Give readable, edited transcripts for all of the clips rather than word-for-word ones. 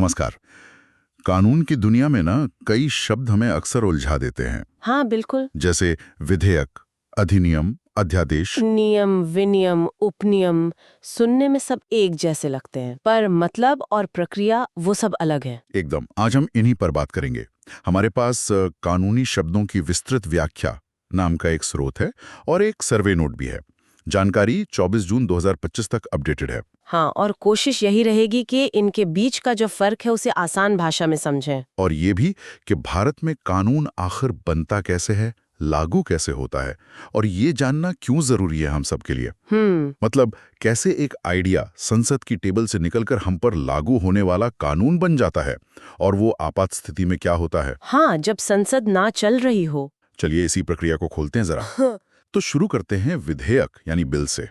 नमस्कार। कानून की दुनिया में ना कई शब्द हमें अक्सर उलझा देते हैं। हाँ बिल्कुल। जैसे विधेयक, अधिनियम, अध्यादेश। नियम, विनियम, उपनियम सुनने में सब एक जैसे लगते हैं, पर मतलब और प्रक्रिया वो सब अलग है। एकदम। आज हम इन्हीं पर बात करेंगे। हमारे पास कानूनी शब्दों की विस्तृत व्याख्या नाम का एक स्रोत है और एक सर्वे नोट भी है। जानकारी 24 जून 2025 तक अपडेटेड है। हाँ, और कोशिश यही रहेगी कि इनके बीच का जो फर्क है उसे आसान भाषा में समझें। और ये भी कि भारत में कानून आखिर बनता कैसे है, लागू कैसे होता है, और ये जानना क्यों जरूरी है हम सब के लिए। मतलब कैसे एक आइडिया संसद की टेबल से निकलकर हम पर लागू होने वाला कानून बन जाता है, और वो आपात स्थिति में क्या होता है। हाँ, जब संसद ना चल रही हो। चलिए इसी प्रक्रिया को खोलते हैं जरा। तो शुरू करते हैं विधेयक यानी बिल से।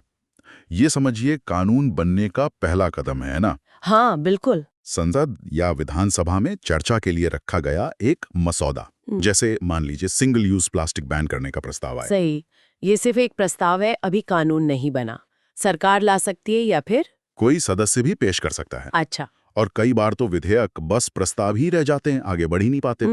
ये समझिए कानून बनने का पहला कदम है ना। हाँ बिल्कुल। संसद या विधानसभा में चर्चा के लिए रखा गया एक मसौदा। जैसे मान लीजिए सिंगल यूज प्लास्टिक बैन करने का प्रस्ताव आए। सही, ये सिर्फ एक प्रस्ताव है, अभी कानून नहीं बना। सरकार ला सकती है या फिर कोई सदस्य भी पेश कर सकता है। अच्छा। और कई बार तो विधेयक बस प्रस्ताव ही रह जाते हैं, आगे बढ़ ही नहीं पाते।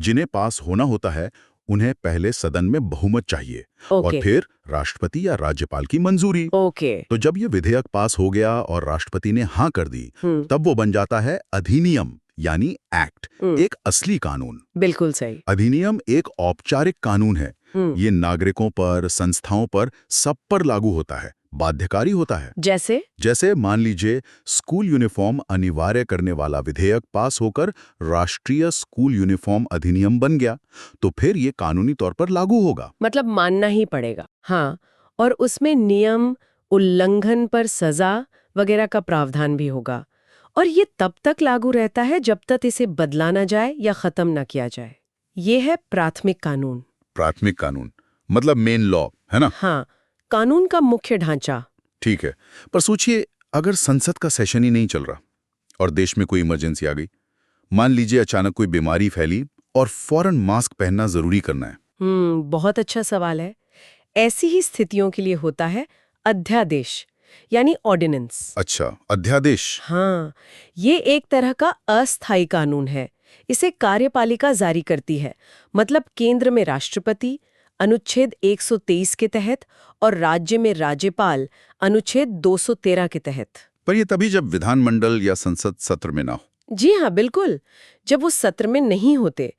जिन्हें पास होना होता है उन्हें पहले सदन में बहुमत चाहिए और फिर राष्ट्रपति या राज्यपाल की मंजूरी। तो जब ये विधेयक पास हो गया और राष्ट्रपति ने हाँ कर दी, तब वो बन जाता है अधिनियम यानी एक्ट, एक असली कानून। बिल्कुल सही। अधिनियम एक औपचारिक कानून है। ये नागरिकों पर, संस्थाओं पर, सब पर लागू होता है, बाध्यकारी होता है। जैसे मान लीजिए स्कूल यूनिफॉर्म अनिवार्य करने वाला विधेयक पास होकर राष्ट्रीय स्कूल यूनिफॉर्म अधिनियम बन गया, तो फिर ये कानूनी तौर पर लागू होगा। मतलब मानना ही पड़ेगा। हाँ, और उसमें नियम, उल्लंघन पर सजा वगैरह का प्रावधान भी होगा। और ये तब तक लागू रहता है जब तक इसे बदला ना जाए या खत्म न किया जाए। ये है प्राथमिक कानून। प्राथमिक कानून मतलब मेन लॉ, है ना? हाँ, कानून का मुख्य ढांचा। ठीक है, पर सोचिए अगर संसद का सेशन ही नहीं चल रहा और देश में कोई इमरजेंसी आ गई। मान लीजिए अचानक कोई बीमारी फैली और फौरन मास्क पहनना जरूरी करना है। बहुत अच्छा सवाल है। ऐसी ही स्थितियों के लिए होता है अध्यादेश यानी ऑर्डिनेंस। अच्छा, अध्यादेश। हाँ, ये एक तरह का अस्थायी कानून है। इसे कार्यपालिका जारी करती है। मतलब केंद्र में राष्ट्रपति अनुच्छेद 123 के तहत और राज्य में राज्यपाल अनुच्छेद 213 के तहत। पर ये तभी जब विधानमंडल या संसद सत्र में ना हो। जी हाँ बिल्कुल, जब वो सत्र में नहीं होते।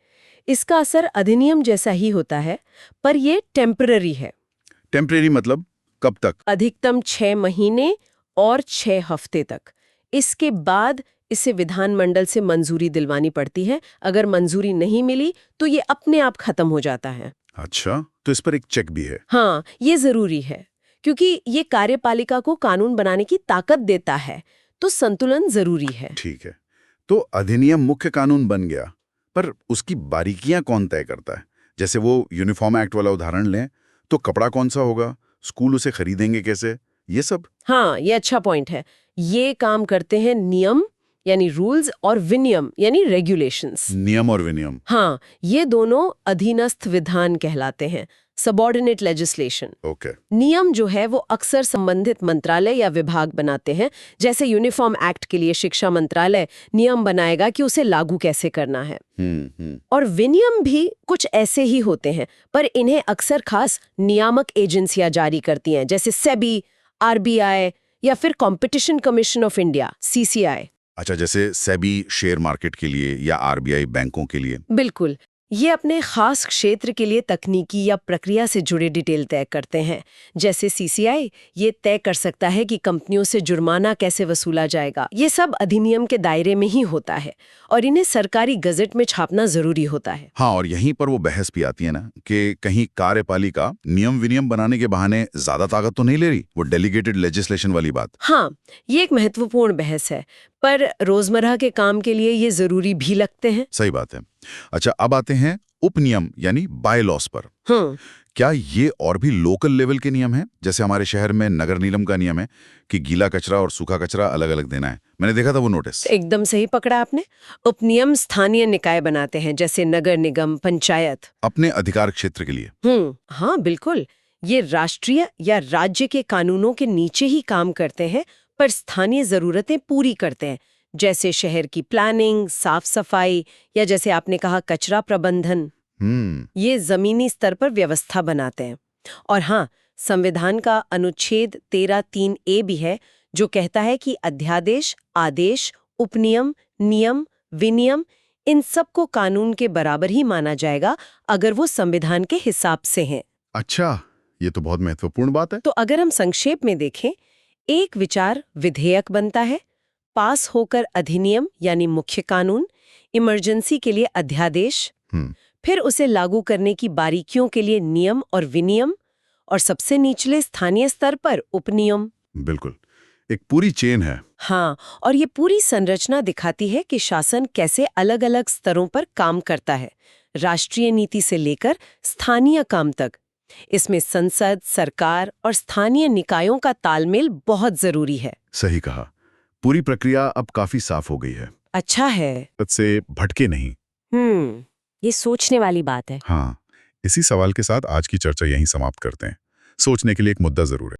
इसका असर अधिनियम जैसा ही होता है, पर ये टेम्पररी है। टेम्परेरी मतलब कब तक? अधिकतम 6 महीने और 6 हफ्ते तक। इसके बाद इसे विधानमंडल से मंजूरी दिलवानी पड़ती है। अगर मंजूरी नहीं मिली तो ये अपने आप खत्म हो जाता है। अच्छा, तो इस पर एक चेक भी है। हाँ, ये जरूरी है क्योंकि ये कार्यपालिका को कानून बनाने की ताकत देता है, तो संतुलन जरूरी है। ठीक है, तो अधिनियम मुख्य कानून बन गया, पर उसकी बारीकियां कौन तय करता है? जैसे वो यूनिफॉर्म एक्ट वाला उदाहरण लें, तो कपड़ा कौन सा होगा, स्कूल उसे खरीदेंगे कैसे, ये सब? हाँ, ये अच्छा पॉइंट है। ये काम करते हैं नियम यानी रूल्स और विनियम यानी रेगुलेशंस। नियम और विनियम। हाँ, ये दोनों अधीनस्थ विधान कहलाते हैं, सबऑर्डिनेट लेजिस्लेशन। ओके। नियम जो है वो अक्सर संबंधित मंत्रालय या विभाग बनाते हैं। जैसे यूनिफॉर्म एक्ट के लिए शिक्षा मंत्रालय नियम बनाएगा कि उसे लागू कैसे करना है। और विनियम भी कुछ ऐसे ही होते हैं, पर इन्हें अक्सर खास नियामक एजेंसियां जारी करती हैं, जैसे सेबी, आरबीआई या फिर competition commission of India, CCI. अच्छा, जैसे सेबी शेयर मार्केट के लिए या आरबीआई बैंकों के लिए। बिल्कुल, ये अपने खास क्षेत्र के लिए तकनीकी या प्रक्रिया से जुड़े डिटेल तय करते हैं। जैसे सीसीआई ये तय कर सकता है कि कंपनियों से जुर्माना कैसे वसूला जाएगा। ये सब अधिनियम के दायरे में ही होता है और इन्हें सरकारी गजट में छापना जरूरी होता है। हाँ, और यहीं पर वो बहस भी आती है ना कि कहीं कार्यपालिका नियम विनियम बनाने के बहाने ज्यादा ताकत तो नहीं ले रही, वो डेलीगेटेड लेजिस्लेशन वाली बात। हाँ, ये एक महत्वपूर्ण बहस है, पर रोजमर्रा के काम के लिए ये जरूरी भी लगते हैं। सही बात है। अच्छा, अब आते हैं उपनियम यानी बाय लॉस पर। क्या ये और भी लोकल लेवल के नियम हैं? जैसे हमारे शहर में नगर निगम का नियम है कि गीला कचरा और सूखा कचरा अलग अलग देना है। मैंने देखा था वो नोटिस। एकदम सही पकड़ा आपने। उपनियम स्थानीय निकाय बनाते हैं, जैसे नगर निगम, पंचायत, अपने अधिकार क्षेत्र के लिए। हाँ बिल्कुल। ये राष्ट्रीय या राज्य के कानूनों के नीचे ही काम करते हैं, पर स्थानीय जरूरतें पूरी करते हैं। जैसे शहर की प्लानिंग, साफ सफाई या जैसे आपने कहा कचरा प्रबंधन, ये जमीनी स्तर पर व्यवस्था बनाते हैं। और हाँ, संविधान का अनुच्छेद 13(3)(a) भी है, जो कहता है कि अध्यादेश, आदेश, उपनियम, नियम, विनियम, इन सब को कानून के बराबर ही माना जाएगा अगर वो संविधान के हिसाब से हैं। अच्छा, ये तो बहुत महत्वपूर्ण बात है। तो अगर हम संक्षेप में देखें, एक विचार विधेयक बनता है, पास होकर अधिनियम यानी मुख्य कानून, इमरजेंसी के लिए अध्यादेश, फिर उसे लागू करने की बारीकियों के लिए नियम और विनियम, और सबसे निचले स्थानीय स्तर पर उपनियम। बिल्कुल, एक पूरी चेन है। हाँ, और ये पूरी संरचना दिखाती है कि शासन कैसे अलग-अलग स्तरों पर काम करता है, राष्ट्रीय नीति से लेकर स्थानीय काम तक। इसमें संसद, सरकार और स्थानीय निकायों का तालमेल बहुत जरूरी है। सही कहा। पूरी प्रक्रिया अब काफी साफ हो गई है। अच्छा है। से भटके नहीं। ये सोचने वाली बात है। हाँ, इसी सवाल के साथ आज की चर्चा यहीं समाप्त करते हैं। सोचने के लिए एक मुद्दा जरूर है।